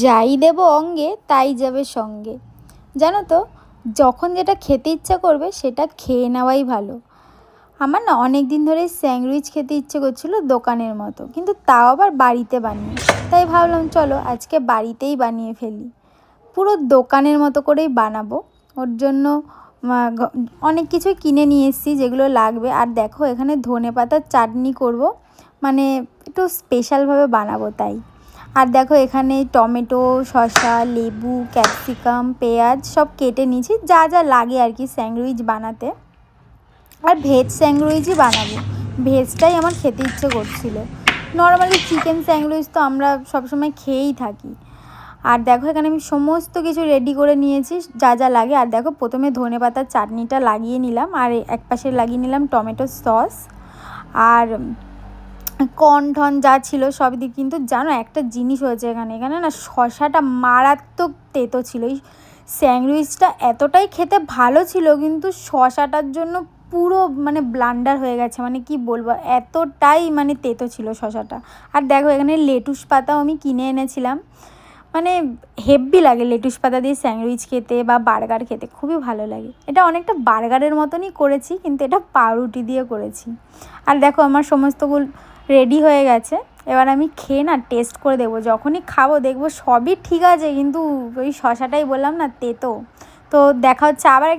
যাই দেবো অঙ্গে তাই যাবে সঙ্গে। জানো তো, যখন যেটা খেতে ইচ্ছা করবে সেটা খেয়ে নেওয়াই ভালো। আমার না অনেক দিন ধরে স্যান্ডউইচ খেতে ইচ্ছে করছিল দোকানের মতো, কিন্তু তাও আবার বাড়িতে বানিয়ে। তাই ভাবলাম চলো আজকে বাড়িতেই বানিয়ে ফেলি। পুরো দোকানের মতো করেই বানাবো। ওর জন্য অনেক কিছুই কিনে নিয়ে এসেছি যেগুলো লাগবে। আর দেখো এখানে ধনেপাতার চাটনি করব, মানে একটু স্পেশালভাবে বানাবো তাই। আর দেখো এখানে টমেটো, শসা, লেবু, ক্যাপসিকাম, পেঁয়াজ সব কেটে নিয়েছি, যা যা লাগে আর কি স্যান্ডউইচ বানাতে। আর ভেজ স্যান্ডউইচই বানাবো, ভেজটাই আমার খেতে ইচ্ছে করছিল। নর্মালি চিকেন স্যান্ডউইচ তো আমরা সবসময় খেয়েই থাকি। আর দেখো এখানে আমি সমস্ত কিছু রেডি করে নিয়েছি, যা যা লাগে। আর দেখো প্রথমে ধনেপাতার চাটনিটা লাগিয়ে নিলাম, আর এক পাশে লাগিয়ে নিলাম টমেটো সস আর কর্ন ঠন যা ছিল সব দিক। কিন্তু জানো একটা জিনিস হয়েছে এখানে না শসাটা মারাত্মক তেতো ছিল। এই স্যান্ডউইচটা এতটাই খেতে ভালো ছিল, কিন্তু শসাটার জন্য পুরো মানে ব্লান্ডার হয়ে গেছে, মানে কি বলবো, এতটাই মানে তেতো ছিল শসাটা। আর দেখো এখানে লেটুস পাতাও আমি কিনে এনেছিলাম, মানে হেভি লাগে লেটুস পাতা দিয়ে স্যান্ডউইচ খেতে বা বার্গার খেতে, খুবই ভালো লাগে। এটা অনেকটা বার্গারের মতনই করেছি, কিন্তু এটা পাউরুটি দিয়ে করেছি। আর দেখো আমার সমস্তগুলো রেডি হয়ে গেছে। এবার আমি খেয়ে না টেস্ট করে দেখবো, যখনই খাবো দেখবো সবই ঠিক আছে, কিন্তু ওই শসাটাই বললাম না তেতো। তো দেখা হচ্ছে আবার।